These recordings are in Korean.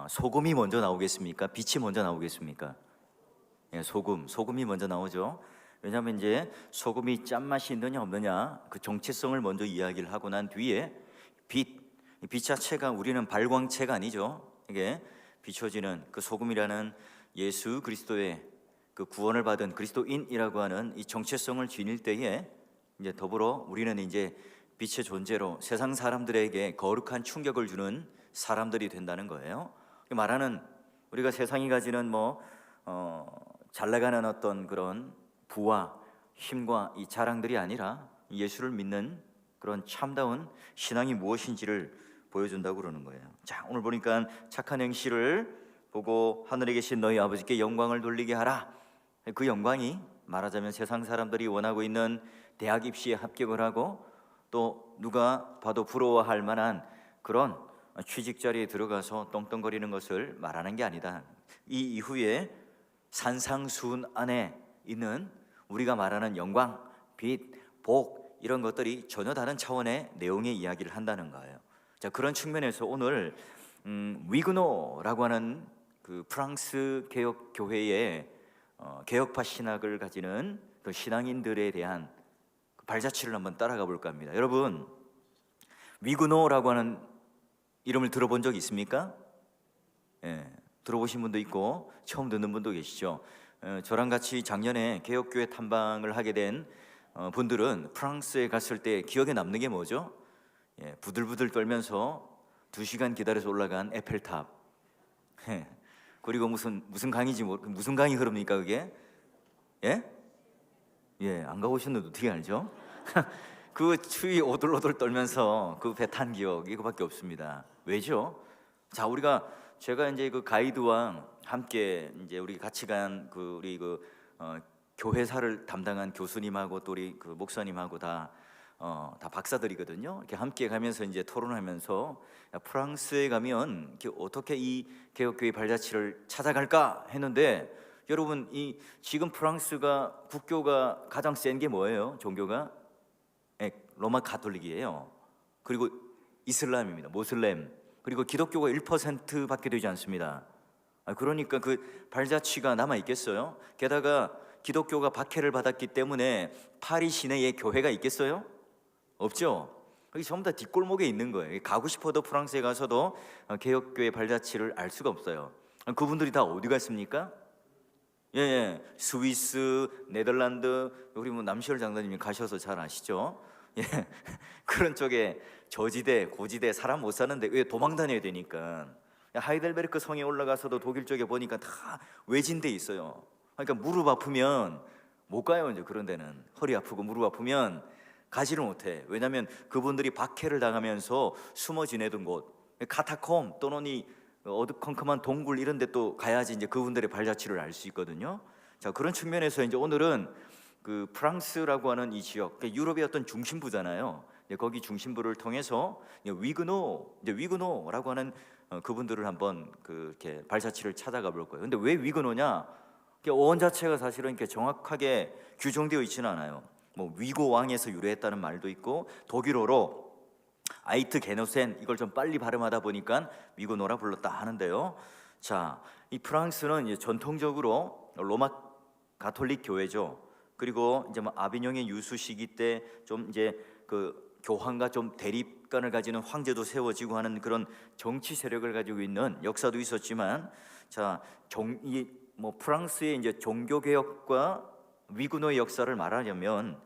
소금이 먼저 나오겠습니까? 빛이 먼저 나오겠습니까? 예, 소금이 먼저 나오죠. 왜냐하면 이제 소금이 짠맛이 있느냐 없느냐 그 정체성을 먼저 이야기를 하고 난 뒤에 빛 자체가 우리는 발광체가 아니죠. 이게 비춰지는 그 소금이라는 예수 그리스도의 그 구원을 받은 그리스도인이라고 하는 이 정체성을 지닐 때에 이제 더불어 우리는 이제 빛의 존재로 세상 사람들에게 거룩한 충격을 주는 사람들이 된다는 거예요. 말하는 우리가 세상이 가지는 잘 나가는 어떤 그런 부와 힘과 이 자랑들이 아니라 예수를 믿는 그런 참다운 신앙이 무엇인지를 보여준다고 그러는 거예요. 자, 오늘 보니까 착한 행실을 보고 하늘에 계신 너희 아버지께 영광을 돌리게 하라. 그 영광이 말하자면 세상 사람들이 원하고 있는 대학 입시에 합격을 하고 또 누가 봐도 부러워할 만한 그런 취직 자리에 들어가서 떵떵거리는 것을 말하는 게 아니다. 이 이후에 산상수훈 안에 있는 우리가 말하는 영광, 빛, 복 이런 것들이 전혀 다른 차원의 내용의 이야기를 한다는 거예요. 자, 그런 측면에서 오늘 위그노라고 하는 그 프랑스 개혁 교회의 개혁파 신학을 가지는 그 신앙인들에 대한 그 발자취를 한번 따라가 볼까 합니다. 여러분, 위그노라고 하는 이름을 들어본 적 있습니까? 예, 들어보신 분도 있고 처음 듣는 분도 계시죠. 저랑 같이 작년에 개혁교회 탐방을 하게 된 분들은 프랑스에 갔을 때 기억에 남는 게 뭐죠? 예, 부들부들 떨면서 2시간 기다려서 올라간 에펠탑. 예, 그리고 무슨 강인지 무슨 강이 흐릅니까 그게? 예? 예, 안 가보셨는데 어떻게 알죠? 그 추위 오돌오돌 떨면서 그 배 탄 기억 이거밖에 없습니다. 왜죠? 자, 제가 이제 그 가이드와 함께 이제 우리 같이 간 교회사를 담당한 교수님하고 또 우리 그 목사님하고 다 박사들이거든요. 이렇게 함께 가면서 이제 토론하면서 프랑스에 가면 어떻게 이 개혁교회 발자취를 찾아갈까 했는데, 여러분 이 지금 프랑스가 국교가 가장 센 게 뭐예요? 종교가 로마 가톨릭이에요. 그리고 이슬람입니다. 모슬렘. 그리고 기독교가 1%밖에 되지 않습니다. 그러니까 그 발자취가 남아 있겠어요? 게다가 기독교가 박해를 받았기 때문에 파리 시내에 교회가 있겠어요? 없죠. 거기 전부 다 뒷골목에 있는 거예요. 가고 싶어도 프랑스에 가서도 개혁교회 발자취를 알 수가 없어요. 그분들이 다 어디 갔습니까? 예, 스위스, 네덜란드, 우리 남시열 장로님이 가셔서 잘 아시죠? 예, 그런 쪽에 저지대, 고지대 사람 못 사는데 왜 도망 다녀야 되니까. 하이델베르크 성에 올라가서도 독일 쪽에 보니까 다 외진데 있어요. 그러니까 무릎 아프면 못 가요. 이제 그런 데는 허리 아프고 무릎 아프면 가지를 못해. 왜냐하면 그분들이 박해를 당하면서 숨어 지내던 곳, 카타콤 또는 이 어두컴컴한 동굴 이런 데 또 가야지 이제 그분들의 발자취를 알 수 있거든요. 자, 그런 측면에서 이제 오늘은 그 프랑스라고 하는 이 지역, 그러니까 유럽의 어떤 중심부잖아요. 거기 중심부를 통해서 위그노라고 하는 그분들을 한번 이렇게 발자취를 찾아가 볼 거예요. 근데 왜 위그노냐? 어원 자체가 사실은 이렇게 정확하게 규정되어 있지는 않아요. 위고 왕에서 유래했다는 말도 있고 독일어로 아이트 게노센 이걸 좀 빨리 발음하다 보니까 위그노라 불렀다 하는데요. 자, 이 프랑스는 이제 전통적으로 로마 가톨릭 교회죠. 그리고 이제 아비뇽의 유수 시기 때 좀 이제 그 교황과 좀 대립관을 가지는 황제도 세워지고 하는 그런 정치 세력을 가지고 있는 역사도 있었지만, 자, 프랑스의 이제 종교 개혁과 위그노의 역사를 말하려면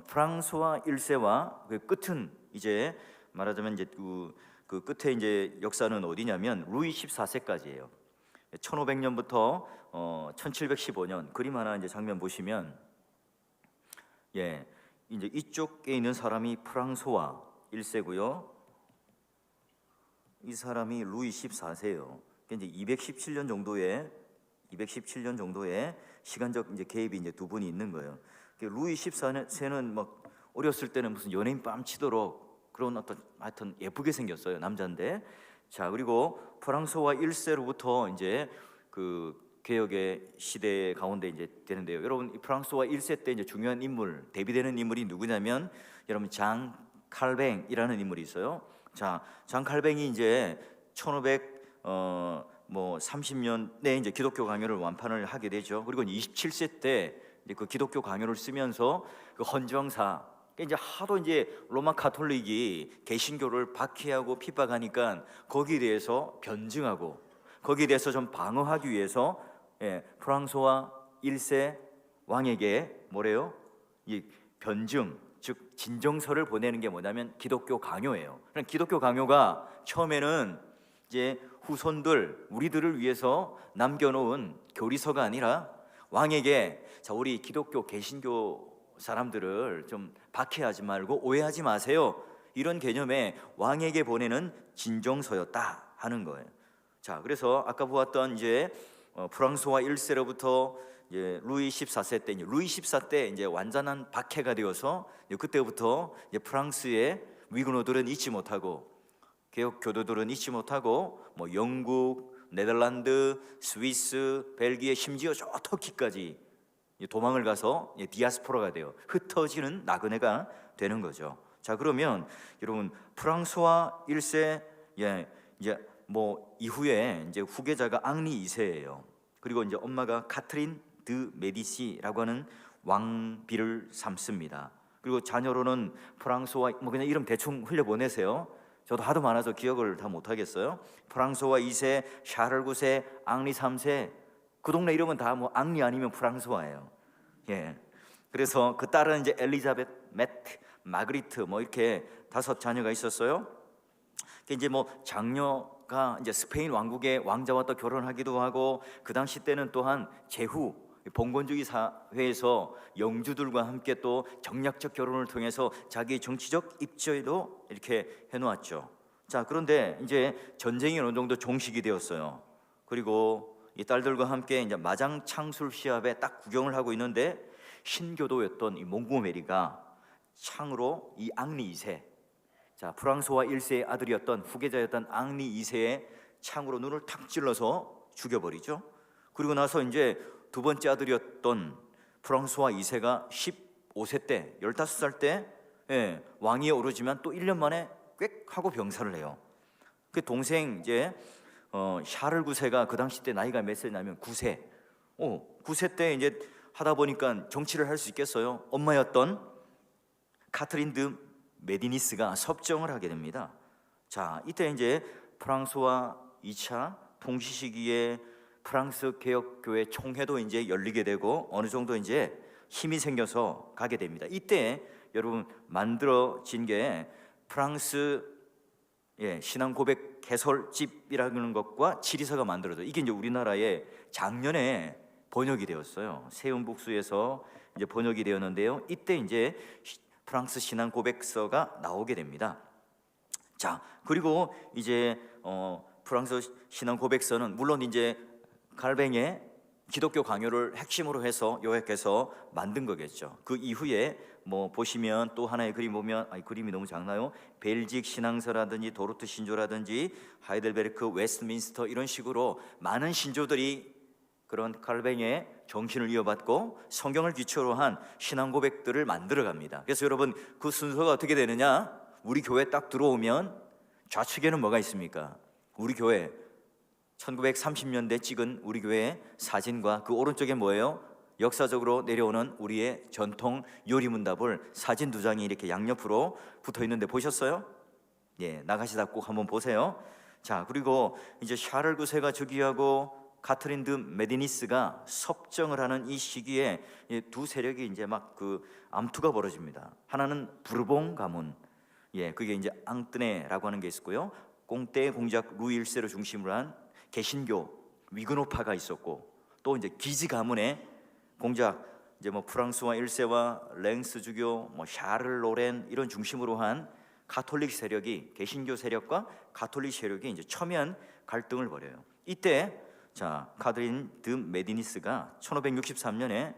프랑스와 1세와 그 끝은 이제 말하자면 이제 그 끝에 이제 역사는 어디냐면 루이 14세까지예요. 1500년부터 1715년 그림 하나 이제 장면 보시면, 예, 이제 이쪽에 있는 사람이 프랑소와 1세고요. 이 사람이 루이 14세예요. 이제 217년 정도의 시간적 이제 개입이 이제 두 분이 있는 거예요. 루이 14세는 막 어렸을 때는 무슨 연예인 뺨치도록 그런 어떤 하여튼 예쁘게 생겼어요. 남자인데. 자, 그리고 프랑스와 1세로부터 이제 그 개혁의 시대 가운데 이제 되는데요. 여러분, 이 프랑스와 1세 때 이제 중요한 인물, 대비되는 인물이 누구냐면 여러분 장 칼뱅이라는 인물이 있어요. 자, 장 칼뱅이 이제 뭐 30년 내 이제 기독교 강요를 완판을 하게 되죠. 그리고 27세 때 이제 그 기독교 강요를 쓰면서 그 헌정사 이제 하도 이제 로마 가톨릭이 개신교를 박해하고 핍박하니까 거기에 대해서 변증하고 거기에 대해서 좀 방어하기 위해서 프랑소와 1세 왕에게 뭐래요? 이 변증 즉 진정서를 보내는 게 뭐냐면 기독교 강요예요. 그러니까 기독교 강요가 처음에는 이제 후손들 우리들을 위해서 남겨놓은 교리서가 아니라 왕에게 자 우리 기독교 개신교 사람들을 좀 박해하지 말고 오해하지 마세요 이런 개념의 왕에게 보내는 진정서였다 하는 거예요. 자 그래서 아까 보았던 이제 프랑스와 1세로부터 이제 루이 14세 때 루이 14 때 이제 완전한 박해가 되어서 그때부터 이제 프랑스의 위근호들은 잊지 못하고 개혁 교도들은 잊지 못하고 뭐 영국, 네덜란드, 스위스, 벨기에 심지어 저 터키까지 도망을 가서 디아스포라가 돼요. 흩어지는 나그네가 되는 거죠. 자 그러면 여러분 프랑스와 1세 이제 뭐 이후에 이제 후계자가 앙리 2세예요. 그리고 이제 엄마가 카트린 드 메디시라고 하는 왕비를 삼습니다. 그리고 자녀로는 프랑스와 뭐 그냥 이름 대충 흘려 보내세요. 저도 하도 많아서 기억을 다 못 하겠어요. 프랑스와 2세, 샤를 9세, 앙리 3세. 그 동네 이름은 다 뭐 앙리 아니면 프랑스와예요. 예. 그래서 그 딸은 이제 엘리자베트, 매트, 마그리트 뭐 이렇게 5 자녀가 있었어요. 이제 뭐 장녀가 이제 스페인 왕국의 왕자와 또 결혼하기도 하고 그 당시 때는 또한 제후 봉건주의 사회에서 영주들과 함께 또 정략적 결혼을 통해서 자기 정치적 입지에도 이렇게 해놓았죠. 자 그런데 이제 전쟁이 어느 정도 종식이 되었어요. 그리고 이 딸들과 함께 이제 마장 창술 시합에 딱 구경을 하고 있는데 신교도였던 이 몽고메리가 창으로 이 앙리 2세, 자 프랑스와 1세의 아들이었던 후계자였던 앙리 2세의 창으로 눈을 탁 찔러서 죽여버리죠. 그리고 나서 이제 두 번째 아들이었던 프랑스와 2세가 15세 때 15살 때 왕위에 오르지만 또 1년 만에 꽥 하고 병사를 해요. 그 동생 이제 샤를 9세가 그 당시 때 나이가 몇 세냐면 9세. 9세 때 이제 하다 보니까 정치를 할 수 있겠어요. 엄마였던 카트린 드 메디니스가 섭정을 하게 됩니다. 자, 이때 이제 프랑스와 2차 통치 시기에 프랑스 개혁교회 총회도 이제 열리게 되고 어느 정도 이제 힘이 생겨서 가게 됩니다. 이때 여러분 만들어진 게 프랑스 신앙 고백 개설집이라는 것과 지리서가 만들어져. 이게 이제 우리나라에 작년에 번역이 되었어요. 세운북수에서 이제 번역이 되었는데요. 이때 이제 프랑스 신앙 고백서가 나오게 됩니다. 자, 그리고 이제 프랑스 신앙 고백서는 물론 이제 갈뱅의 기독교 강요를 핵심으로 해서 요약해서 만든 거겠죠. 그 이후에 뭐 보시면 또 하나의 그림 보면 그림이 너무 작나요? 벨직 신앙서라든지 도르트 신조라든지 하이델베르크, 웨스트민스터 이런 식으로 많은 신조들이 그런 칼뱅의 정신을 이어받고 성경을 기초로 한 신앙 고백들을 만들어 갑니다. 그래서 여러분 그 순서가 어떻게 되느냐? 우리 교회 딱 들어오면 좌측에는 뭐가 있습니까? 우리 교회 1930년대 찍은 우리 교회 사진과 그 오른쪽에 뭐예요? 역사적으로 내려오는 우리의 전통 요리문답을 사진 2장이 이렇게 양옆으로 붙어 있는데 보셨어요? 나가시다 꼭 한번 보세요. 자, 그리고 이제 샤를 9세가 즉위하고 카트린 드 메디니스가 섭정을 하는 이 시기에 두 세력이 이제 막 그 암투가 벌어집니다. 하나는 부르봉 가문, 그게 이제 앙뜨네라고 하는 게 있었고요. 꽁떼 공작 루이 1세를 중심으로 한 개신교 위그노파가 있었고, 또 이제 기지 가문의 공작 이제 뭐 프랑스와 1세와 랭스 주교, 뭐 샤를 로렌 이런 중심으로 한 가톨릭 세력이 개신교 세력과 가톨릭 세력이 이제 첨예한 갈등을 벌여요. 이때 자 카트린 드 메디니스가 1563년에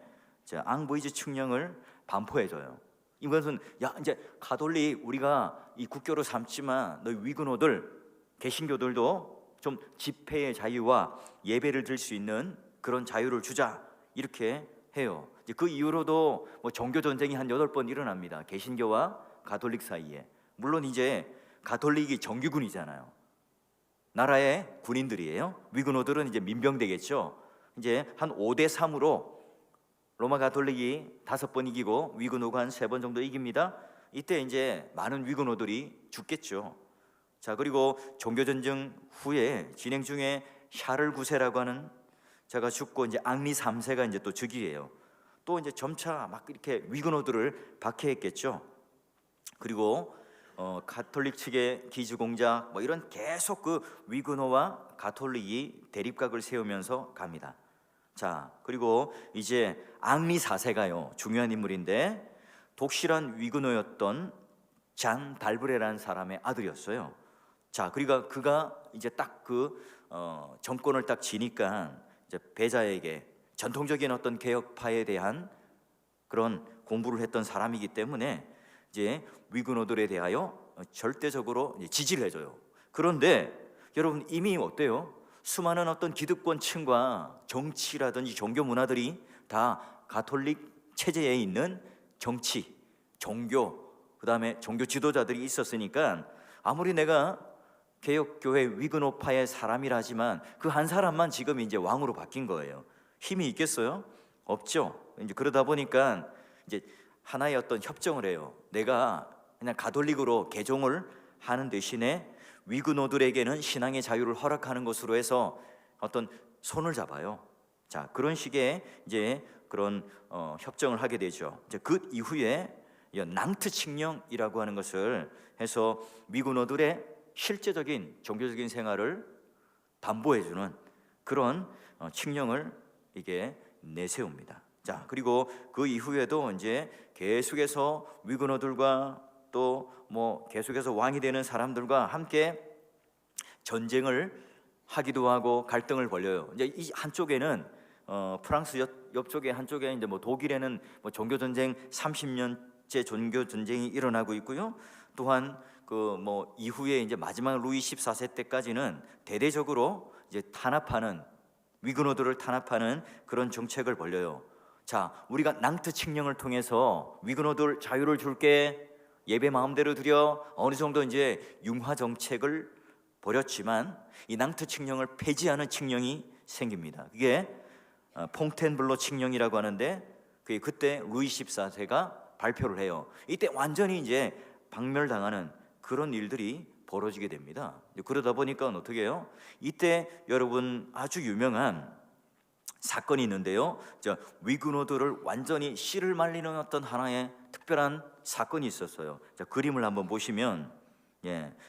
앙보이즈 칙령을 반포해줘요. 이것은 이제 가톨릭 우리가 이 국교로 삼지만 너희 위그노들 개신교들도 좀 집회의 자유와 예배를 드릴 수 있는 그런 자유를 주자 이렇게 해요. 이제 그 이후로도 뭐 종교 전쟁이 한 8번 일어납니다. 개신교와 가톨릭 사이에. 물론 이제 가톨릭이 정규군이잖아요. 나라의 군인들이에요. 위그노들은 이제 민병되겠죠. 이제 한 5대 3으로 로마 가톨릭이 5번 이기고 위그노가 한 3번 정도 이깁니다. 이때 이제 많은 위그노들이 죽겠죠. 자, 그리고 종교전쟁 후에 진행 중에 샤를 9세라고 하는 자가 죽고 이제 앙리 3세가 이제 또 즉위해요. 또 이제 점차 막 이렇게 위그노들을 박해했겠죠. 그리고 가톨릭 측의 기지 공작 뭐 이런 계속 그 위그노와 가톨릭이 대립각을 세우면서 갑니다. 자, 그리고 이제 앙리 4세가요 중요한 인물인데 독실한 위그노였던 잔 달브레라는 사람의 아들이었어요. 자, 그러니까 그가 이제 딱 그 정권을 딱 지니까 이제 배자에게 전통적인 어떤 개혁파에 대한 그런 공부를 했던 사람이기 때문에 이제 위그노들에 대하여 절대적으로 지지를 해줘요. 그런데 여러분 이미 어때요? 수많은 어떤 기득권층과 정치라든지 종교 문화들이 다 가톨릭 체제에 있는 정치, 종교, 그 다음에 종교 지도자들이 있었으니까 아무리 내가 개혁교회 위그노파의 사람이라지만 그 한 사람만 지금 이제 왕으로 바뀐 거예요. 힘이 있겠어요? 없죠. 이제 그러다 보니까 이제 하나의 어떤 협정을 해요. 내가 그냥 가톨릭으로 개종을 하는 대신에 위그노들에게는 신앙의 자유를 허락하는 것으로 해서 어떤 손을 잡아요. 자, 그런 식의 이제 그런 협정을 하게 되죠. 이제 그 이후에 낭트 칙령이라고 하는 것을 해서 위그노들의 실제적인 종교적인 생활을 담보해주는 그런 칙령을 이게 내세웁니다. 자, 그리고 그 이후에도 이제 계속해서 위그노들과 또 뭐 계속해서 왕이 되는 사람들과 함께 전쟁을 하기도 하고 갈등을 벌여요. 이제 이 한쪽에는 프랑스 옆쪽에 한쪽에 이제 뭐 독일에는 뭐 종교 전쟁 30년째 종교 전쟁이 일어나고 있고요. 또한 그 뭐 이후에 이제 마지막 루이 14세 때까지는 대대적으로 이제 탄압하는 위그노들을 탄압하는 그런 정책을 벌여요. 자, 우리가 낭트 칙령을 통해서 위그노들 자유를 줄게, 예배 마음대로 드려, 어느 정도 이제 융화 정책을 벌였지만 이 낭트 칙령을 폐지하는 칙령이 생깁니다. 그게 퐁텐블로 칙령이라고 하는데 그때 루이 14세가 발표를 해요. 이때 완전히 이제 박멸당하는 그런 일들이 벌어지게 됩니다. 그러다 보니까 어떻게 해요? 이때 여러분 아주 유명한 사건이 있는데요. 위그노들을 완전히 씨를 말리는 어떤 하나의 특별한 사건이 있었어요. 자, 그림을 한번 보시면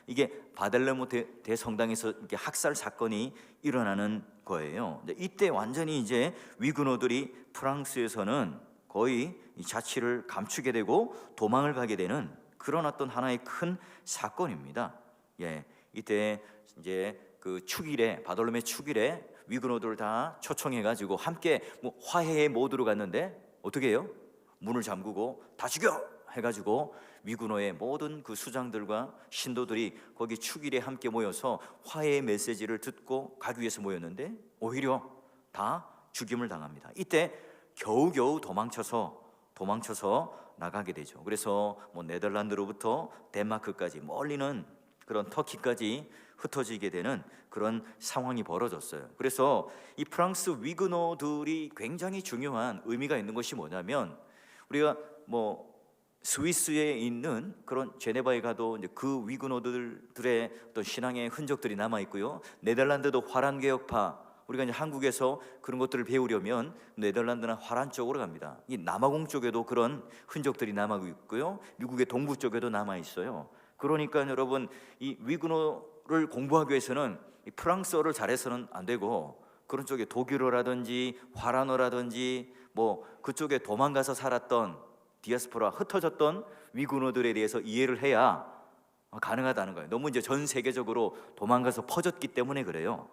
이게 바델레모 대성당에서 이렇게 학살 사건이 일어나는 거예요. 이때 완전히 이제 위그노들이 프랑스에서는 거의 이 자치를 감추게 되고 도망을 가게 되는 그런 어떤 하나의 큰 사건입니다. 이때 이제 그 축일에 바돌로메 축일에 위그노들을 다 초청해가지고 함께 뭐 화해의 모드로 갔는데 어떻게 해요? 문을 잠그고 다 죽여 해가지고 위그노의 모든 그 수장들과 신도들이 거기 축일에 함께 모여서 화해의 메시지를 듣고 가기 위해서 모였는데 오히려 다 죽임을 당합니다. 이때 겨우겨우 도망쳐서 나가게 되죠. 그래서 뭐 네덜란드로부터 덴마크까지 멀리는 그런 터키까지 흩어지게 되는 그런 상황이 벌어졌어요. 그래서 이 프랑스 위그노들이 굉장히 중요한 의미가 있는 것이 뭐냐면 우리가 뭐 스위스에 있는 그런 제네바에 가도 이제 그 위그노들의 어떤 신앙의 흔적들이 남아 있고요. 네덜란드도 화란 개혁파, 우리가 이제 한국에서 그런 것들을 배우려면 네덜란드나 화란 쪽으로 갑니다. 이 남아공 쪽에도 그런 흔적들이 남아 있고요. 미국의 동부 쪽에도 남아 있어요. 그러니까 여러분 이 위그노를 공부하기 위해서는 이 프랑스어를 잘해서는 안 되고 그런 쪽에 독일어라든지 화란어라든지 뭐 그쪽에 도망가서 살았던 디아스포라 흩어졌던 위그노들에 대해서 이해를 해야 가능하다는 거예요. 너무 이제 전 세계적으로 도망가서 퍼졌기 때문에 그래요.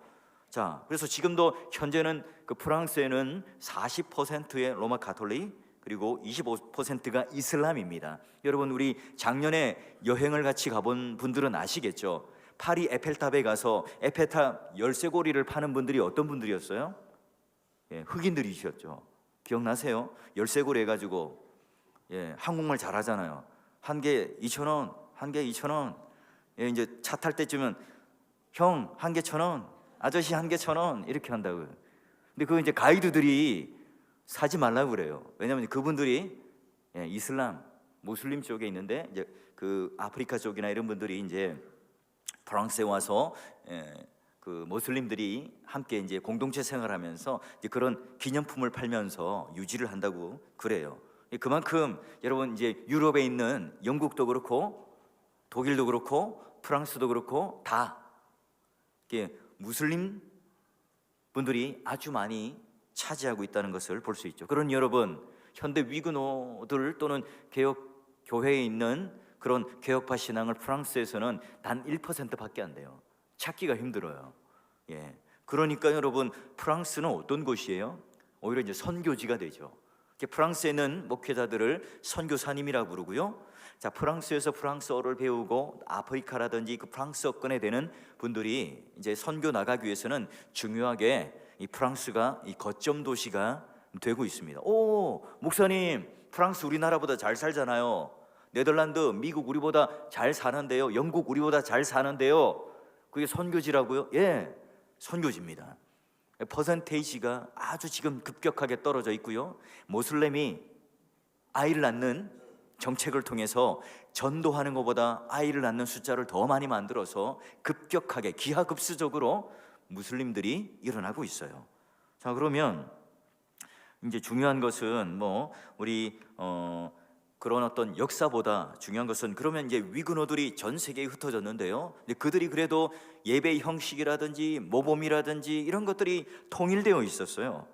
자, 그래서 지금도 현재는 그 프랑스에는 40%의 로마 가톨릭 그리고 25%가 이슬람입니다. 여러분 우리 작년에 여행을 같이 가본 분들은 아시겠죠? 파리 에펠탑에 가서 에펠탑 열쇠고리를 파는 분들이 어떤 분들이었어요? 흑인들이셨죠. 기억나세요? 열쇠고리 해가지고 한국말 잘하잖아요. 한 개 2,000원, 한 개 2,000원. 이제 차 탈 때쯤은 형 한 개 1,000원, 아저씨 한 개 1,000원 이렇게 한다고요. 근데 그거 이제 가이드들이 사지 말라고 그래요. 왜냐하면 그분들이 이슬람, 무슬림 쪽에 있는데 이제 그 아프리카 쪽이나 이런 분들이 이제 프랑스에 와서 그 무슬림들이 함께 이제 공동체 생활하면서 이제 그런 기념품을 팔면서 유지를 한다고 그래요. 그만큼 여러분 이제 유럽에 있는 영국도 그렇고 독일도 그렇고 프랑스도 그렇고 다 이게 무슬림 분들이 아주 많이 차지하고 있다는 것을 볼 수 있죠. 그런 여러분, 현대 위그노들 또는 개혁 교회에 있는 그런 개혁파 신앙을 프랑스에서는 단 1%밖에 안 돼요. 찾기가 힘들어요. 그러니까 여러분, 프랑스는 어떤 곳이에요? 오히려 이제 선교지가 되죠. 프랑스에는 목회자들을 선교사님이라고 부르고요. 자, 프랑스에서 프랑스어를 배우고 아프리카라든지 그 프랑스어권에 되는 분들이 이제 선교 나가기 위해서는 중요하게 이 프랑스가 이 거점 도시가 되고 있습니다. 오, 목사님, 프랑스 우리나라보다 잘 살잖아요. 네덜란드, 미국 우리보다 잘 사는데요. 영국 우리보다 잘 사는데요. 그게 선교지라고요? 예, 선교지입니다. 퍼센테이지가 아주 지금 급격하게 떨어져 있고요. 모슬렘이 아이를 낳는 정책을 통해서 전도하는 것보다 아이를 낳는 숫자를 더 많이 만들어서 급격하게 기하급수적으로 무슬림들이 일어나고 있어요. 자, 그러면 이제 중요한 것은 뭐 우리 그런 어떤 역사보다 중요한 것은 그러면 이제 위그노들이 전 세계에 흩어졌는데요. 근데 그들이 그래도 예배 형식이라든지 모범이라든지 이런 것들이 통일되어 있었어요.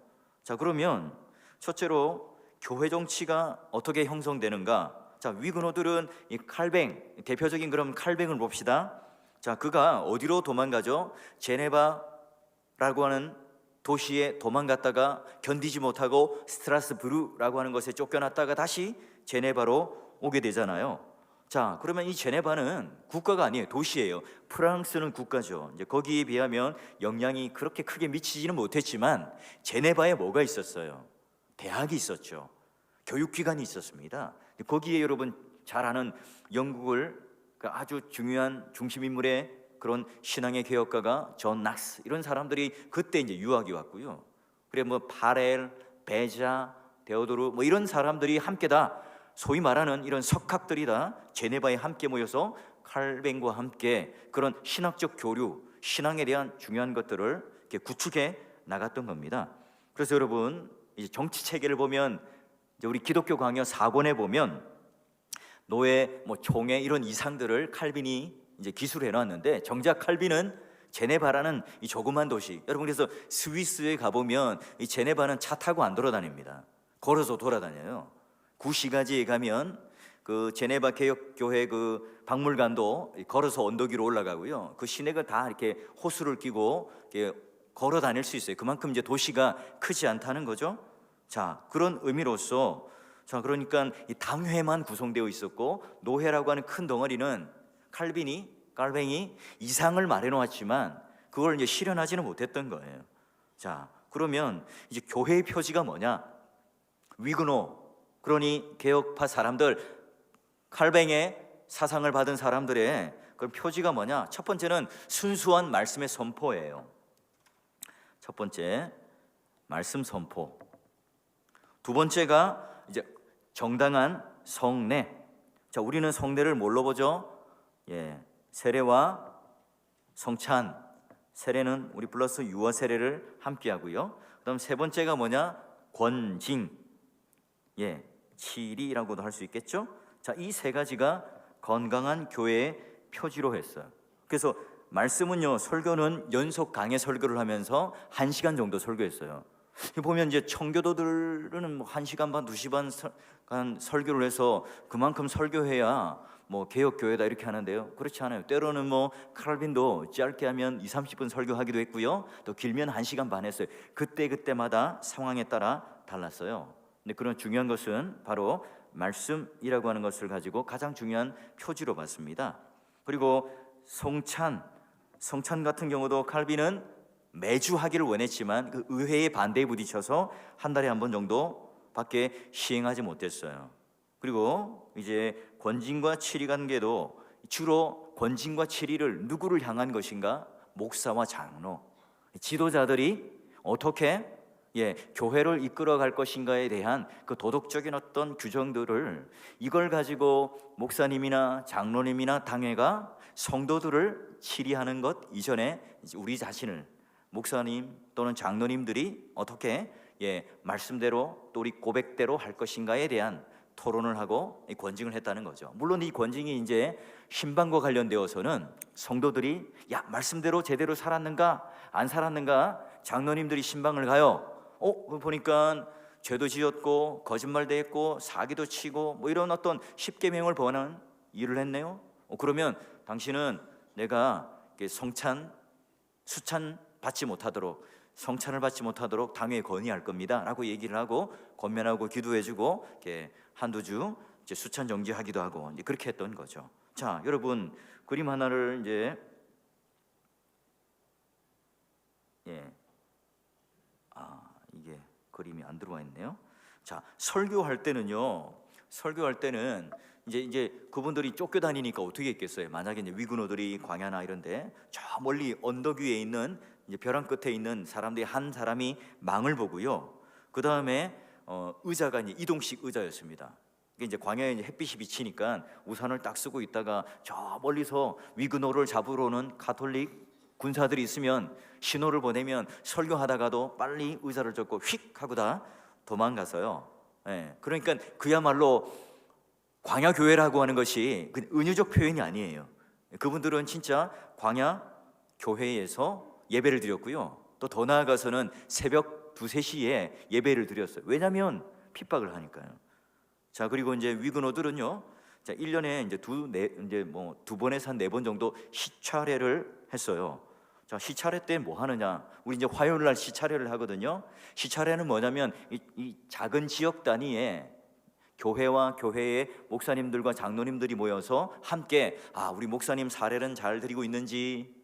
자, 그러면 첫째로 교회 정치가 어떻게 형성되는가? 자, 위그노들은 이 칼뱅, 대표적인 그런 칼뱅을 봅시다. 자, 그가 어디로 도망가죠? 제네바라고 하는 도시에 도망갔다가 견디지 못하고 스트라스부르라고 하는 것에 쫓겨났다가 다시 제네바로 오게 되잖아요. 자, 그러면 이 제네바는 국가가 아니에요. 도시예요. 프랑스는 국가죠. 이제 거기에 비하면 영향이 그렇게 크게 미치지는 못했지만 제네바에 뭐가 있었어요? 대학이 있었죠. 교육기관이 있었습니다. 거기에 여러분 잘 아는 영국을 아주 중요한 중심인물의 그런 신앙의 개혁가가 존 낙스 이런 사람들이 그때 이제 유학이 왔고요. 그래 뭐 파렐, 베자, 데오도르 뭐 이런 사람들이 함께 다 소위 말하는 이런 석학들이 다 제네바에 함께 모여서 칼뱅과 함께 그런 신학적 교류, 신앙에 대한 중요한 것들을 이렇게 구축해 나갔던 겁니다. 그래서 여러분 이제 정치 체계를 보면 이제 우리 기독교 강요 4권에 보면 노예, 뭐 총회 이런 이상들을 칼빈이 이제 기술해 놨는데 정작 칼빈은 제네바라는 이 조그만 도시, 여러분 그래서 스위스에 가보면 이 제네바는 차 타고 안 돌아다닙니다. 걸어서 돌아다녀요. 구시가지에 가면 그 제네바 개혁교회 그 박물관도 걸어서 언덕 위로 올라가고요. 그 시내가 다 이렇게 호수를 끼고 이렇게 걸어 다닐 수 있어요. 그만큼 이제 도시가 크지 않다는 거죠. 자, 그런 의미로서 자, 그러니까 이 당회만 구성되어 있었고 노회라고 하는 큰 덩어리는 칼뱅이 이상을 말해 놓았지만 그걸 이제 실현하지는 못했던 거예요. 자, 그러면 이제 교회의 표지가 뭐냐? 위그노, 그러니 개혁파 사람들, 칼뱅의 사상을 받은 사람들의 그 표지가 뭐냐? 첫 번째는 순수한 말씀의 선포예요. 첫 번째, 말씀 선포. 두 번째가 이제 정당한 성례. 자, 우리는 성례를 뭘로 보죠? 세례와 성찬. 세례는 우리 플러스 유아 세례를 함께 하고요. 그다음 세 번째가 뭐냐? 권징. 치리라고도 할 수 있겠죠? 자, 이 세 가지가 건강한 교회의 표지로 했어요. 그래서 말씀은요, 설교는 연속 강해 설교를 하면서 1시간 정도 설교했어요. 보면 이제 청교도들은 1시간 반, 2시간 설교를 해서 그만큼 설교해야 뭐 개혁교회다 이렇게 하는데요. 그렇지 않아요. 때로는 뭐 칼빈도 짧게 하면 20-30분 설교하기도 했고요. 또 길면 1시간 반 했어요. 그때마다 상황에 따라 달랐어요. 근데 그런 중요한 것은 바로 말씀이라고 하는 것을 가지고 가장 중요한 표지로 봤습니다. 그리고 성찬 같은 경우도 칼빈은 매주 하기를 원했지만 그 의회의 반대에 부딪혀서 한 달에 한 번 정도밖에 시행하지 못했어요. 그리고 이제 권징과 치리 관계도 주로 권징과 치리를 누구를 향한 것인가? 목사와 장로, 지도자들이 어떻게 교회를 이끌어갈 것인가에 대한 그 도덕적인 어떤 규정들을, 이걸 가지고 목사님이나 장로님이나 당회가 성도들을 치리하는 것 이전에 우리 자신을, 목사님 또는 장로님들이 어떻게 말씀대로 또 우리 고백대로 할 것인가에 대한 토론을 하고 권징을 했다는 거죠. 물론 이 권징이 이제 신방과 관련되어서는 성도들이 말씀대로 제대로 살았는가 안 살았는가, 장로님들이 신방을 가요. 보니까 죄도 지었고 거짓말도 했고 사기도 치고 뭐 이런 어떤 십계명을 범하는 일을 했네요. 그러면 당신은 내가 수찬 받지 못하도록, 성찬을 받지 못하도록 당회에 건의할 겁니다 라고 얘기를 하고 권면하고 기도해주고 이렇게 한두 주 이제 수찬 정지하기도 하고 이제 그렇게 했던 거죠. 자, 여러분, 그림 하나를 이제 이게 그림이 안 들어와 있네요. 자, 설교할 때는 이제 그분들이 쫓겨다니니까 어떻게 했겠어요? 만약에 이제 위근호들이 광야나 이런데 저 멀리 언덕 위에 있는 이제 벼랑 끝에 있는 사람들이 한 사람이 망을 보고요. 그 다음에 의자가 이제 이동식 의자였습니다. 이제 광야에 이제 햇빛이 비치니까 우산을 딱 쓰고 있다가 저 멀리서 위근호를 잡으러 오는 가톨릭 군사들이 있으면 신호를 보내면 설교하다가도 빨리 의자를 젓고 휙 하고 다 도망가서요. 그러니까 그야말로 광야 교회라고 하는 것이 은유적 표현이 아니에요. 그분들은 진짜 광야 교회에서 예배를 드렸고요. 또 더 나아가서는 새벽 2, 3시에 예배를 드렸어요. 왜냐하면 핍박을 하니까요. 자, 그리고 이제 위근호들은요, 1년에 이제 두 번에서 한 4번 정도 시차례를 했어요. 자, 시차례 때 뭐 하느냐? 우리 이제 화요일 날 시차례를 하거든요. 시차례는 뭐냐면 이 작은 지역 단위에 교회와 교회의 목사님들과 장로님들이 모여서 함께 우리 목사님 사례는 잘 드리고 있는지,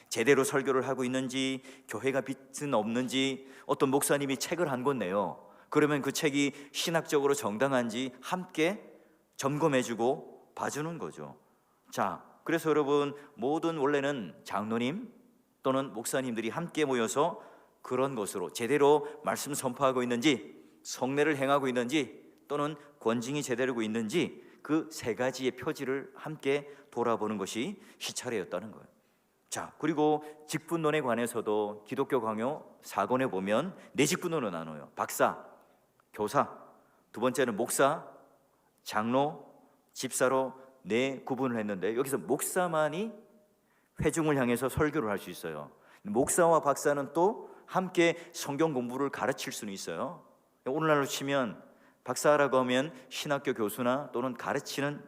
제대로 설교를 하고 있는지, 교회가 빚은 없는지, 어떤 목사님이 책을 한 권 내요. 그러면 그 책이 신학적으로 정당한지 함께 점검해주고 봐주는 거죠. 자, 그래서 여러분, 모든 원래는 장로님 또는 목사님들이 함께 모여서 그런 것으로 제대로 말씀 선포하고 있는지, 성례를 행하고 있는지, 또는 권징이 제대로 되고 있는지, 그 3가지의 표지를 함께 돌아보는 것이 시차례였다는 거예요. 자, 그리고 직분론에 관해서도 기독교 강요 4권에 보면 4직분론으로 나눠요. 박사, 교사, 두 번째는 목사, 장로, 집사로 4구분을 했는데, 여기서 목사만이 회중을 향해서 설교를 할 수 있어요. 목사와 박사는 또 함께 성경 공부를 가르칠 수는 있어요. 오늘날로 치면 박사라고 하면 신학교 교수나 또는 가르치는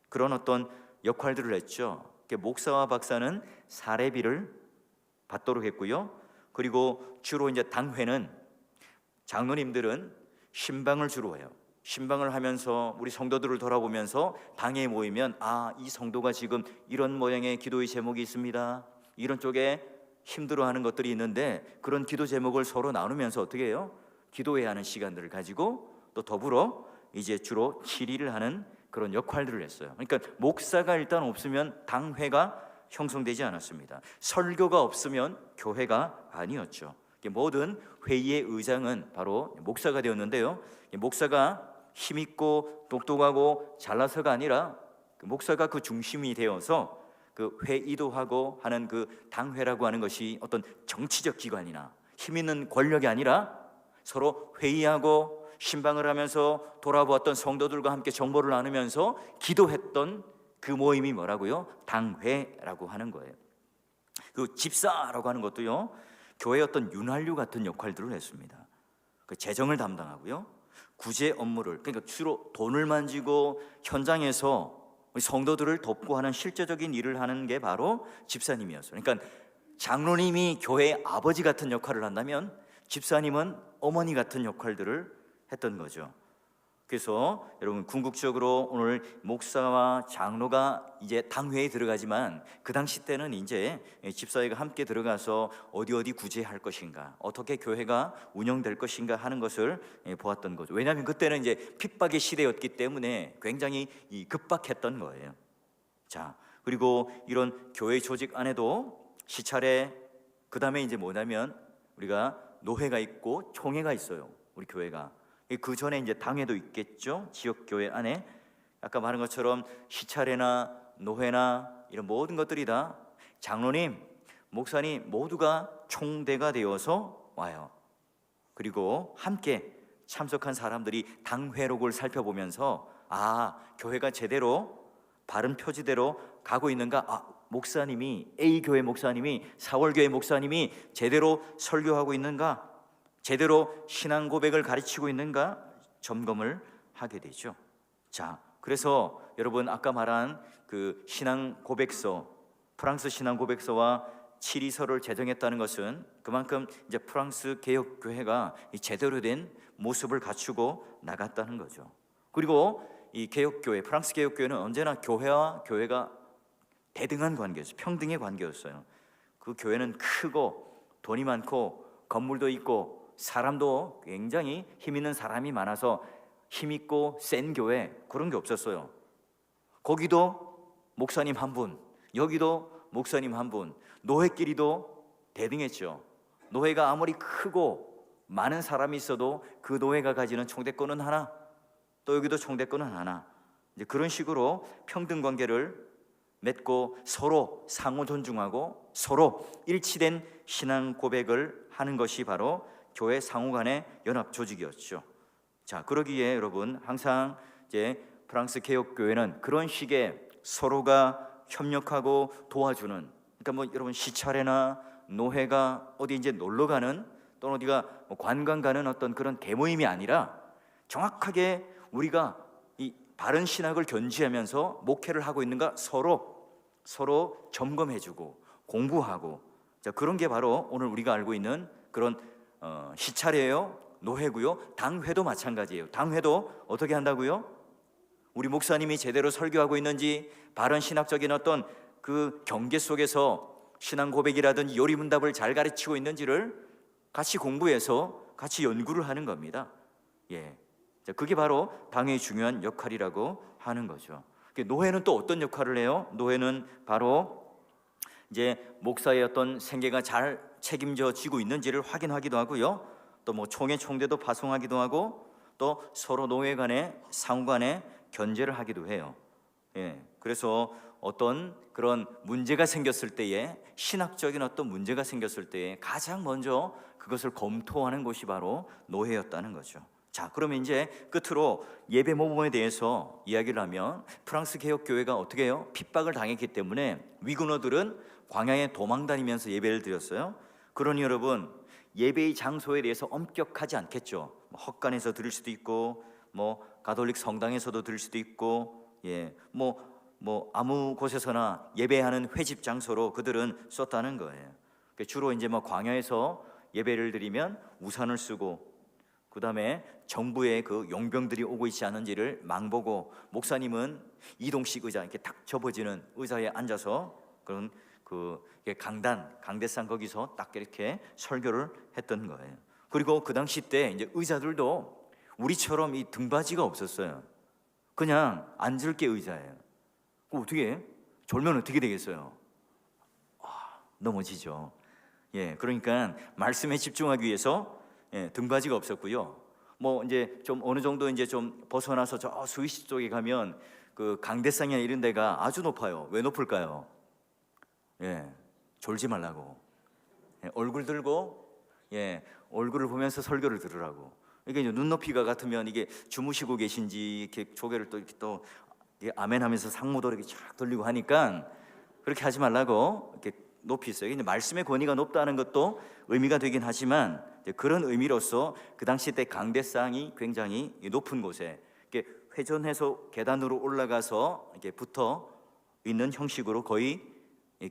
그런 어떤 역할들을 했죠. 목사와 박사는 사례비를 받도록 했고요. 그리고 주로 이제 당회는, 장로님들은 신방을 주로 해요. 신방을 하면서 우리 성도들을 돌아보면서 당회에 모이면 이 성도가 지금 이런 모양의 기도의 제목이 있습니다, 이런 쪽에 힘들어하는 것들이 있는데, 그런 기도 제목을 서로 나누면서 어떻게 해요? 기도해야 하는 시간들을 가지고 또 더불어 이제 주로 치리를 하는 그런 역할들을 했어요. 그러니까 목사가 일단 없으면 당회가 형성되지 않았습니다. 설교가 없으면 교회가 아니었죠. 모든 회의의 의장은 바로 목사가 되었는데요, 목사가 힘있고 똑똑하고 잘나서가 아니라 목사가 그 중심이 되어서 그 회의도 하고 하는 그 당회라고 하는 것이 어떤 정치적 기관이나 힘있는 권력이 아니라 서로 회의하고 신방을 하면서 돌아보았던 성도들과 함께 정보를 나누면서 기도했던 그 모임이 뭐라고요? 당회라고 하는 거예요. 그 집사라고 하는 것도요, 교회의 어떤 윤활유 같은 역할들을 했습니다. 그 재정을 담당하고요, 구제 업무를, 그러니까 주로 돈을 만지고 현장에서 성도들을 돕고 하는 실제적인 일을 하는 게 바로 집사님이었어요. 그러니까 장로님이 교회의 아버지 같은 역할을 한다면 집사님은 어머니 같은 역할들을 했던 거죠. 그래서 여러분, 궁극적으로 오늘 목사와 장로가 이제 당회에 들어가지만 그 당시 때는 이제 집사회가 함께 들어가서 어디 구제할 것인가, 어떻게 교회가 운영될 것인가 하는 것을 보았던 거죠. 왜냐하면 그때는 이제 핍박의 시대였기 때문에 굉장히 급박했던 거예요. 자, 그리고 이런 교회 조직 안에도 시차례, 그 다음에 이제 뭐냐면 우리가 노회가 있고 총회가 있어요. 우리 교회가 그 전에 이제 당회도 있겠죠. 지역 교회 안에 아까 말한 것처럼 시차례나 노회나 이런 모든 것들이 다 장로님, 목사님 모두가 총대가 되어서 와요. 그리고 함께 참석한 사람들이 당회록을 살펴보면서 교회가 제대로 바른 표지대로 가고 있는가, 목사님이 A교회 목사님이 4월교회 목사님이 제대로 설교하고 있는가, 제대로 신앙 고백을 가르치고 있는가 점검을 하게 되죠. 자, 그래서 여러분 아까 말한 그 신앙 고백서, 프랑스 신앙 고백서와 치리서를 제정했다는 것은 그만큼 이제 프랑스 개혁 교회가 제대로 된 모습을 갖추고 나갔다는 거죠. 그리고 이 개혁 교회, 프랑스 개혁 교회는 언제나 교회와 교회가 대등한 관계였어요. 평등의 관계였어요. 그 교회는 크고 돈이 많고 건물도 있고 사람도 굉장히 힘 있는 사람이 많아서 힘 있고 센 교회, 그런 게 없었어요. 거기도 목사님 한 분, 여기도 목사님 한 분, 노회끼리도 대등했죠. 노회가 아무리 크고 많은 사람이 있어도 그 노회가 가지는 총대권은 하나, 또 여기도 총대권은 하나, 이제 그런 식으로 평등 관계를 맺고 서로 상호 존중하고 서로 일치된 신앙 고백을 하는 것이 바로 교회 상호 간의 연합 조직이었죠. 자, 그러기에 여러분 항상 이제 프랑스 개혁 교회는 그런 식의 서로가 협력하고 도와주는, 그러니까 뭐 여러분 시차례나 노회가 어디 이제 놀러 가는 또는 어디가 뭐 관광 가는 어떤 그런 대모임이 아니라 정확하게 우리가 이 바른 신학을 견지하면서 목회를 하고 있는가 서로 점검해주고 공부하고, 자, 그런 게 바로 오늘 우리가 알고 있는 그런 시차례예요, 노회고요. 당회도 마찬가지예요. 당회도 어떻게 한다고요? 우리 목사님이 제대로 설교하고 있는지, 바른 신학적인 어떤 그 경계 속에서 신앙 고백이라든지 요리문답을 잘 가르치고 있는지를 같이 공부해서 같이 연구를 하는 겁니다. 예, 자, 그게 바로 당회의 중요한 역할이라고 하는 거죠. 노회는 또 어떤 역할을 해요? 노회는 바로 이제 목사의 어떤 생계가 잘 책임져지고 있는지를 확인하기도 하고요. 또 뭐 총대도 파송하기도 하고, 또 서로 노회 간에 상호 간에 견제를 하기도 해요. 예, 그래서 어떤 그런 문제가 생겼을 때에, 신학적인 어떤 문제가 생겼을 때에 가장 먼저 그것을 검토하는 곳이 바로 노회였다는 거죠. 자, 그러면 이제 끝으로 예배 모범에 대해서 이야기를 하면, 프랑스 개혁 교회가 어떻게 해요? 핍박을 당했기 때문에 위군어들은 광야에 도망 다니면서 예배를 드렸어요. 그러니 여러분, 예배의 장소에 대해서 엄격하지 않겠죠. 헛간에서 드릴 수도 있고, 뭐 가톨릭 성당에서도 드릴 수도 있고, 예, 뭐 아무 곳에서나 예배하는 회집 장소로 그들은 썼다는 거예요. 주로 이제 뭐 광야에서 예배를 드리면 우산을 쓰고, 그 다음에 정부의 그 용병들이 오고 있지 않은지를 망보고, 목사님은 이동식 의자, 이렇게 딱 접어지는 의자에 앉아서 그런 그 강대상 거기서 딱 이렇게 설교를 했던 거예요. 그리고 그 당시 때 이제 의자들도 우리처럼 이 등받이가 없었어요. 그냥 앉을 게 의자예요. 어떻게 졸면 어떻게 되겠어요? 넘어지죠. 예, 그러니까 말씀에 집중하기 위해서 등받이가 없었고요. 뭐 이제 좀 어느 정도 이제 좀 벗어나서 저 스위스 쪽에 가면 그 강대상이나 이런 데가 아주 높아요. 왜 높을까요? 예, 졸지 말라고. 얼굴 들고, 얼굴을 보면서 설교를 들으라고. 이게 이제 눈높이가 같으면 이게 주무시고 계신지 이렇게 조개를 또 이렇게 또 아멘하면서 상모도 이렇게 쫙 돌리고 하니까 그렇게 하지 말라고 이렇게 높이 있어요. 이제 말씀의 권위가 높다는 것도 의미가 되긴 하지만, 그런 의미로서 그 당시 때 강대상이 굉장히 높은 곳에 이렇게 회전해서 계단으로 올라가서 이렇게 붙어 있는 형식으로 거의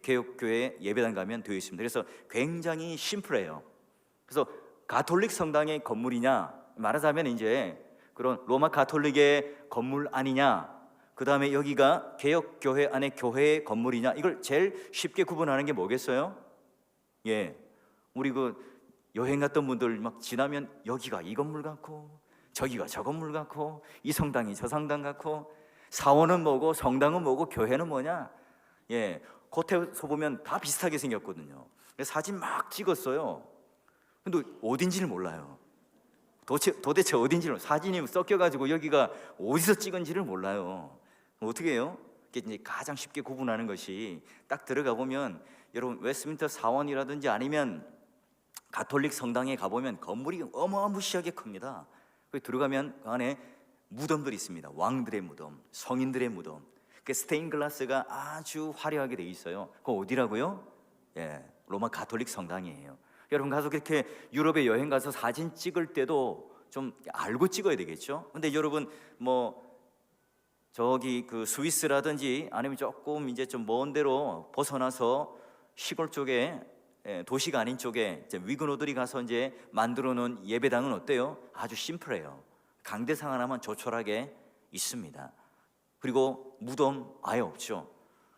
개혁교회 예배당 가면 되어 있습니다. 그래서 굉장히 심플해요. 그래서 가톨릭 성당의 건물이냐, 말하자면 이제 그런 로마 가톨릭의 건물 아니냐, 그 다음에 여기가 개혁교회 안에 교회의 건물이냐, 이걸 제일 쉽게 구분하는 게 뭐겠어요? 예, 우리 그 여행 갔던 분들 막 지나면 여기가 이 건물 같고 저기가 저 건물 같고 이 성당이 저 성당 같고, 사원은 뭐고 성당은 뭐고 교회는 뭐냐, 예, 겉에서 보면 다 비슷하게 생겼거든요. 그래서 사진 막 찍었어요. 근데 어딘지를 몰라요. 도대체 어딘지를, 사진이 섞여가지고 여기가 어디서 찍은지를 몰라요. 어떻게 해요? 이제 가장 쉽게 구분하는 것이 딱 들어가 보면, 여러분 웨스트민스터 사원이라든지 아니면 가톨릭 성당에 가보면 건물이 어마무시하게 큽니다. 거기 들어가면 그 안에 무덤들이 있습니다. 왕들의 무덤, 성인들의 무덤. 그 스테인 글라스가 아주 화려하게 돼 있어요. 그거 어디라고요? 예, 로마 가톨릭 성당이에요. 여러분 가서 그렇게 유럽에 여행 가서 사진 찍을 때도 좀 알고 찍어야 되겠죠. 근데 여러분 뭐 저기 그 스위스라든지 아니면 조금 이제 좀 먼 데로 벗어나서 시골 쪽에, 도시가 아닌 쪽에 이제 위그노들이 가서 이제 만들어 놓은 예배당은 어때요? 아주 심플해요. 강대상 하나만 조촐하게 있습니다. 그리고 무덤 아예 없죠.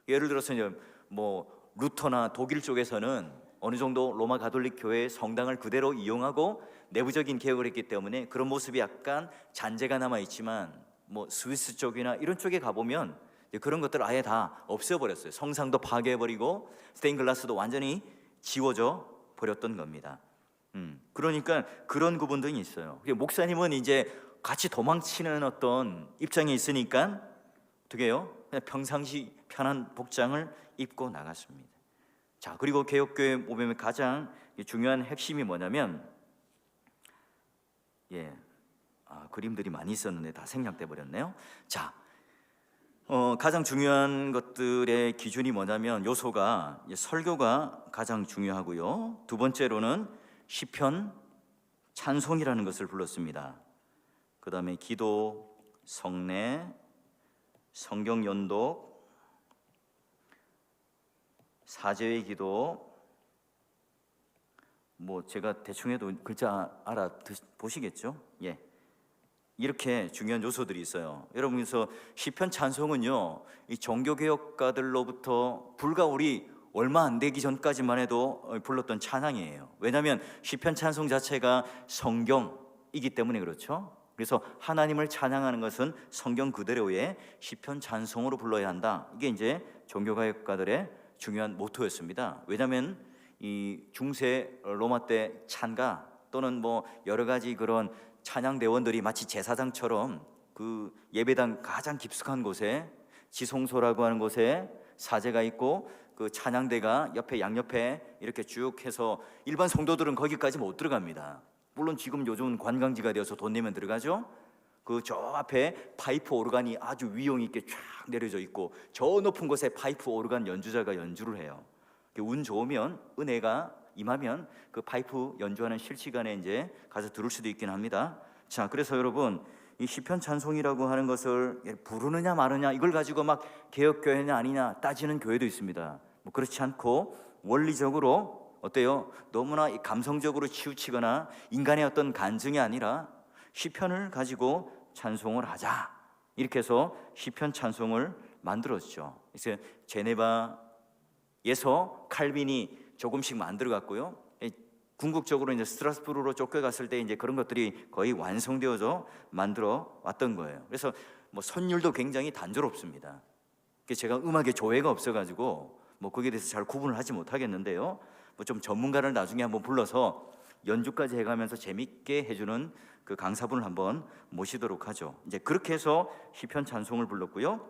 예를 들어서 이제 뭐 루터나 독일 쪽에서는 어느 정도 로마 가톨릭 교회의 성당을 그대로 이용하고 내부적인 개혁을 했기 때문에 그런 모습이 약간 잔재가 남아 있지만, 뭐 스위스 쪽이나 이런 쪽에 가보면 그런 것들 아예 다 없애버렸어요. 성상도 파괴해버리고 스테인글라스도 완전히 지워져 버렸던 겁니다. 그러니까 그런 구분들이 있어요. 목사님은 이제 같이 도망치는 어떤 입장에 있으니까 어떻게 해요? 그냥 평상시 편한 복장을 입고 나갔습니다. 자, 그리고 개혁교회 모범의 가장 중요한 핵심이 뭐냐면, 그림들이 많이 있었는데 다 생략돼 버렸네요. 자, 가장 중요한 것들의 기준이 뭐냐면, 요소가 설교가 가장 중요하고요. 두 번째로는 시편, 찬송이라는 것을 불렀습니다. 그 다음에 기도, 성례, 성경 연독, 사제의 기도, 뭐 제가 대충 해도 글자 보시겠죠? 예, 이렇게 중요한 요소들이 있어요. 여러분, 그래서 시편 찬송은요, 이 종교개혁가들로부터 불과 우리 얼마 안 되기 전까지만 해도 불렀던 찬양이에요. 왜냐하면 시편 찬송 자체가 성경이기 때문에 그렇죠. 그래서 하나님을 찬양하는 것은 성경 그대로의 시편 찬송으로 불러야 한다. 이게 이제 종교개혁가들의 중요한 모토였습니다. 왜냐하면 이 중세 로마 때 찬가 또는 뭐 여러 가지 그런 찬양 대원들이 마치 제사장처럼 그 예배당 가장 깊숙한 곳에, 지성소라고 하는 곳에 사제가 있고 그 찬양대가 옆에 양옆에 이렇게 쭉 해서, 일반 성도들은 거기까지 못 들어갑니다. 물론 지금 요즘은 관광지가 되어서 돈 내면 들어가죠. 그 저 앞에 파이프 오르간이 아주 위용 있게 쫙 내려져 있고, 저 높은 곳에 파이프 오르간 연주자가 연주를 해요. 운 좋으면, 은혜가 임하면 그 파이프 연주하는 실시간에 이제 가서 들을 수도 있긴 합니다. 자, 그래서 여러분, 이 시편 찬송이라고 하는 것을 부르느냐 마느냐, 이걸 가지고 막 개혁교회냐 아니냐 따지는 교회도 있습니다. 뭐 그렇지 않고 원리적으로 어때요? 너무나 감성적으로 치우치거나 인간의 어떤 간증이 아니라 시편을 가지고 찬송을 하자, 이렇게 해서 시편 찬송을 만들었죠. 그래서 제네바에서 칼빈이 조금씩 만들어갔고요. 궁극적으로 이제 스트라스부르로 쫓겨갔을 때 이제 그런 것들이 거의 완성되어서 만들어 왔던 거예요. 그래서 뭐 선율도 굉장히 단조롭습니다. 제가 음악에 조예가 없어가지고 뭐 거기에 대해서 잘 구분을 하지 못하겠는데요. 뭐 좀 전문가를 나중에 한번 불러서 연주까지 해가면서 재밌게 해주는 그 강사분을 한번 모시도록 하죠. 이제 그렇게 해서 시편 찬송을 불렀고요.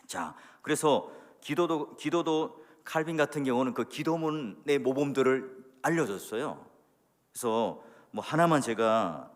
자, 그래서 기도도 칼빈 같은 경우는 그 기도문의 모범들을 알려줬어요. 그래서 뭐 하나만 제가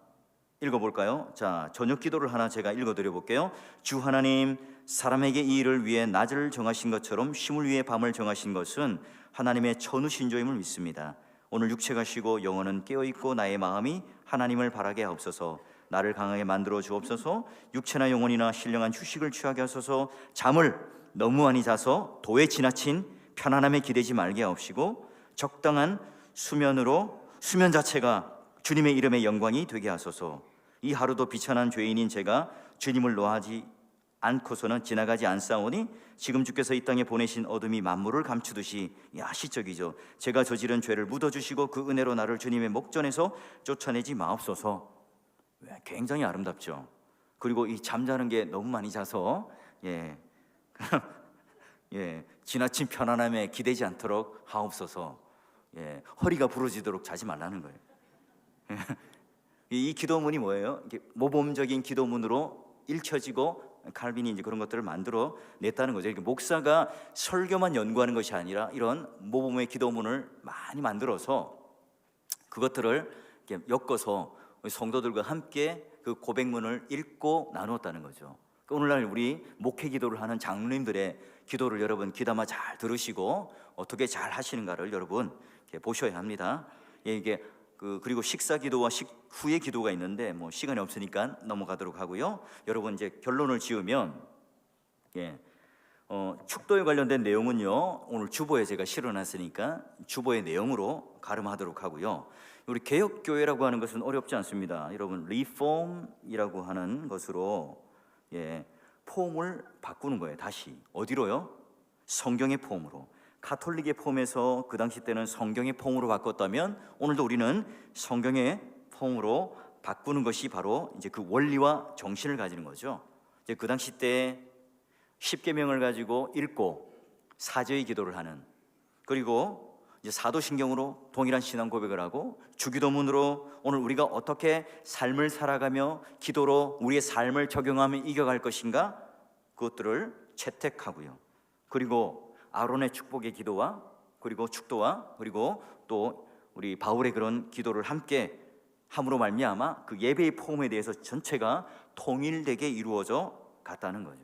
읽어볼까요? 자, 저녁 기도를 하나 제가 읽어드려 볼게요. 주 하나님, 사람에게 이 일을 위해 낮을 정하신 것처럼 쉼을 위해 밤을 정하신 것은 하나님의 천우신조임을 믿습니다. 오늘 육체가 쉬고 영혼은 깨어있고 나의 마음이 하나님을 바라게 하옵소서. 나를 강하게 만들어 주옵소서. 육체나 영혼이나 신령한 휴식을 취하게 하소서. 잠을 너무 많이 자서 도에 지나친 편안함에 기대지 말게 하옵시고, 적당한 수면 자체가 주님의 이름의 영광이 되게 하소서. 이 하루도 비천한 죄인인 제가 주님을 노하지 않고서는 지나가지 않사오니 지금 주께서 이 땅에 보내신 어둠이 만물을 감추듯이, 시적이죠. 제가 저지른 죄를 묻어주시고 그 은혜로 나를 주님의 목전에서 쫓아내지 마옵소서. 굉장히 아름답죠. 그리고 이 잠자는 게 너무 많이 자서 지나친 편안함에 기대지 않도록 하옵소서. 허리가 부러지도록 자지 말라는 거예요. 이 기도문이 뭐예요? 이게 모범적인 기도문으로 읽혀지고 칼빈이 이제 그런 것들을 만들어 냈다는 거죠. 목사가 설교만 연구하는 것이 아니라 이런 모범의 기도문을 많이 만들어서 그것들을 이렇게 엮어서 성도들과 함께 그 고백문을 읽고 나누었다는 거죠. 오늘날 우리 목회 기도를 하는 장로님들의 기도를 여러분 귀담아 잘 들으시고 어떻게 잘 하시는가를 여러분 보셔야 합니다. 이게 그리고 식사 기도와 식후의 기도가 있는데 뭐 시간이 없으니까 넘어가도록 하고요. 여러분 이제 결론을 지으면 축도에 관련된 내용은요, 오늘 주보에 제가 실어놨으니까 주보의 내용으로 가름하도록 하고요. 우리 개혁교회라고 하는 것은 어렵지 않습니다. 여러분 리폼이라고 하는 것으로 폼을 바꾸는 거예요. 다시 어디로요? 성경의 폼으로. 가톨릭의 폼에서 그 당시 때는 성경의 폼으로 바꿨다면 오늘도 우리는 성경의 폼으로 바꾸는 것이 바로 이제 그 원리와 정신을 가지는 거죠. 이제 그 당시 때 10계명을 가지고 읽고 사제의 기도를 하는, 그리고 이제 사도신경으로 동일한 신앙 고백을 하고 주기도문으로 오늘 우리가 어떻게 삶을 살아가며 기도로 우리의 삶을 적용하며 이겨갈 것인가, 그것들을 채택하고요. 그리고 아론의 축복의 기도와 그리고 축도와 그리고 또 우리 바울의 그런 기도를 함께 함으로 말미암아 그 예배의 폼에 대해서 전체가 통일되게 이루어져 갔다는 거죠.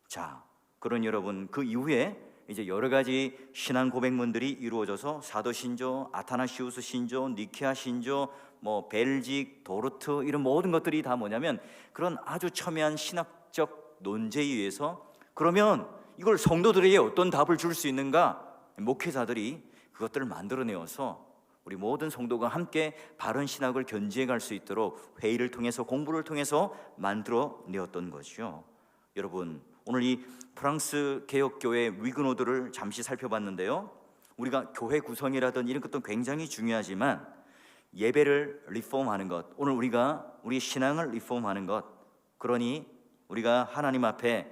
자, 그런 여러분, 그 이후에 이제 여러 가지 신앙 고백문들이 이루어져서 사도신조, 아타나시우스 신조, 니케아 신조, 뭐 벨직, 도르트, 이런 모든 것들이 다 뭐냐면 그런 아주 첨예한 신학적 논제에 의해서 그러면 이걸 성도들에게 어떤 답을 줄 수 있는가, 목회자들이 그것들을 만들어내어서 우리 모든 성도가 함께 바른 신학을 견지해 갈 수 있도록 회의를 통해서 공부를 통해서 만들어내었던 것이죠. 여러분, 오늘 이 프랑스 개혁교회 위그노드를 잠시 살펴봤는데요, 우리가 교회 구성이라든 이런 것도 굉장히 중요하지만 예배를 리폼하는 것, 오늘 우리가 우리 신앙을 리폼하는 것, 그러니 우리가 하나님 앞에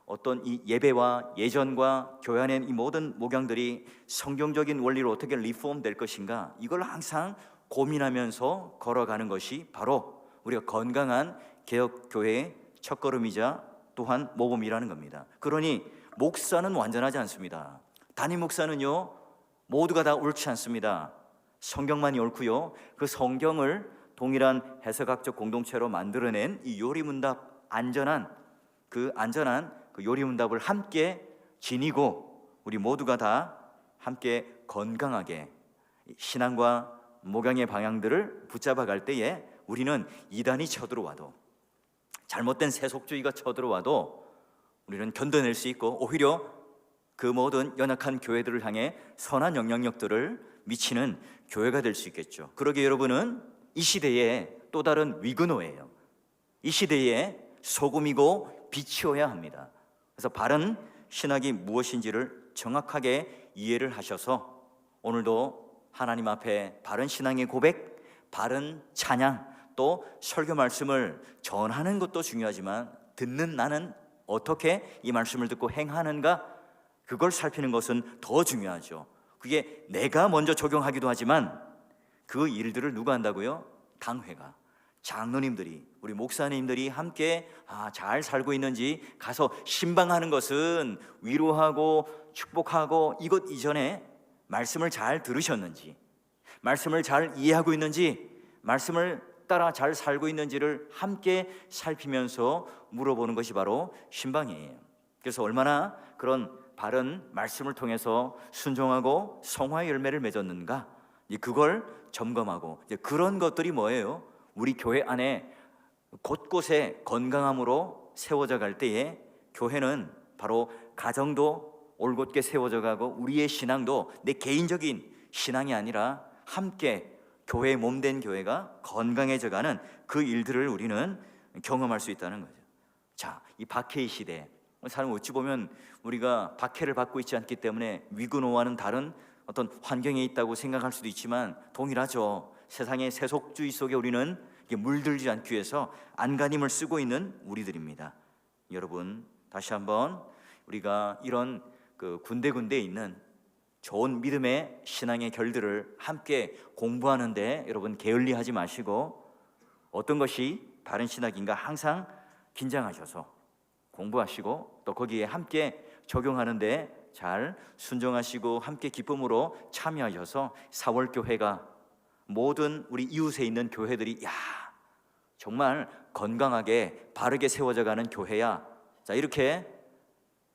어떤 이 예배와 예전과 교회 안에 이 모든 목양들이 성경적인 원리로 어떻게 리폼 될 것인가, 이걸 항상 고민하면서 걸어가는 것이 바로 우리가 건강한 개혁교회의 첫걸음이자 또한 모범이라는 겁니다. 그러니 목사는 완전하지 않습니다. 담임 목사는요, 모두가 다 옳지 않습니다. 성경만이 옳고요, 그 성경을 동일한 해석학적 공동체로 만들어낸 이 요리문답, 안전한 그 요리문답을 함께 지니고 우리 모두가 다 함께 건강하게 신앙과 목양의 방향들을 붙잡아 갈 때에 우리는 이단이 쳐들어와도, 잘못된 세속주의가 쳐들어와도 우리는 견뎌낼 수 있고 오히려 그 모든 연약한 교회들을 향해 선한 영향력들을 미치는 교회가 될 수 있겠죠. 그러기에 여러분은 이 시대에 또 다른 위그노예요. 이 시대에 소금이고 빛이어야 합니다. 그래서 바른 신학이 무엇인지를 정확하게 이해를 하셔서 오늘도 하나님 앞에 바른 신앙의 고백, 바른 찬양, 또 설교 말씀을 전하는 것도 중요하지만 듣는 나는 어떻게 이 말씀을 듣고 행하는가, 그걸 살피는 것은 더 중요하죠. 그게 내가 먼저 적용하기도 하지만 그 일들을 누가 한다고요? 당회가, 장로님들이, 우리 목사님들이 함께 잘 살고 있는지 가서 신방하는 것은 위로하고 축복하고 이것 이전에 말씀을 잘 들으셨는지, 말씀을 잘 이해하고 있는지, 말씀을 따라 잘 살고 있는지를 함께 살피면서 물어보는 것이 바로 신방이에요. 그래서 얼마나 그런 바른 말씀을 통해서 순종하고 성화의 열매를 맺었는가, 그걸 점검하고, 그런 것들이 뭐예요? 우리 교회 안에 곳곳에 건강함으로 세워져 갈 때에 교회는 바로 가정도 올곧게 세워져 가고 우리의 신앙도 내 개인적인 신앙이 아니라 함께 교회의 몸된 교회가 건강해져 가는 그 일들을 우리는 경험할 수 있다는 거죠. 자, 이 박해의 시대, 사람 어찌 보면 우리가 박해를 받고 있지 않기 때문에 위그노와는 다른 어떤 환경에 있다고 생각할 수도 있지만 동일하죠. 세상의 세속주의 속에 우리는 물들지 않기 위해서 안간힘을 쓰고 있는 우리들입니다. 여러분, 다시 한번 우리가 이런 그 군데군데 있는 좋은 믿음의 신앙의 결들을 함께 공부하는데 여러분 게을리하지 마시고 어떤 것이 바른 신학인가 항상 긴장하셔서 공부하시고 또 거기에 함께 적용하는데 잘 순종하시고 함께 기쁨으로 참여하셔서 4월 교회가 모든 우리 이웃에 있는 교회들이 야 정말 건강하게 바르게 세워져 가는 교회야. 자, 이렇게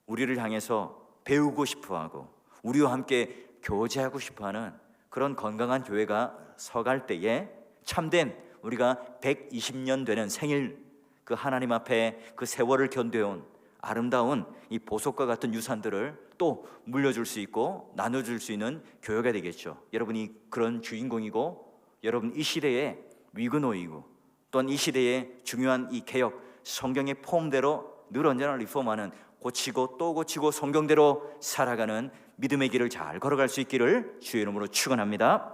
우리를 향해서 배우고 싶어하고 우리와 함께 교제하고 싶어하는 그런 건강한 교회가 서갈 때에 참된 우리가 120년 되는 생일 그 하나님 앞에 그 세월을 견뎌온 아름다운 이 보석과 같은 유산들을 또 물려줄 수 있고 나눠줄 수 있는 교회가 되겠죠. 여러분이 그런 주인공이고 여러분 이 시대의 위그노이고 또한 이 시대의 중요한 이 개혁 성경의 폼대로 늘 언제나 리폼하는 고치고 또 고치고 성경대로 살아가는 믿음의 길을 잘 걸어갈 수 있기를 주의 이름으로 축원합니다.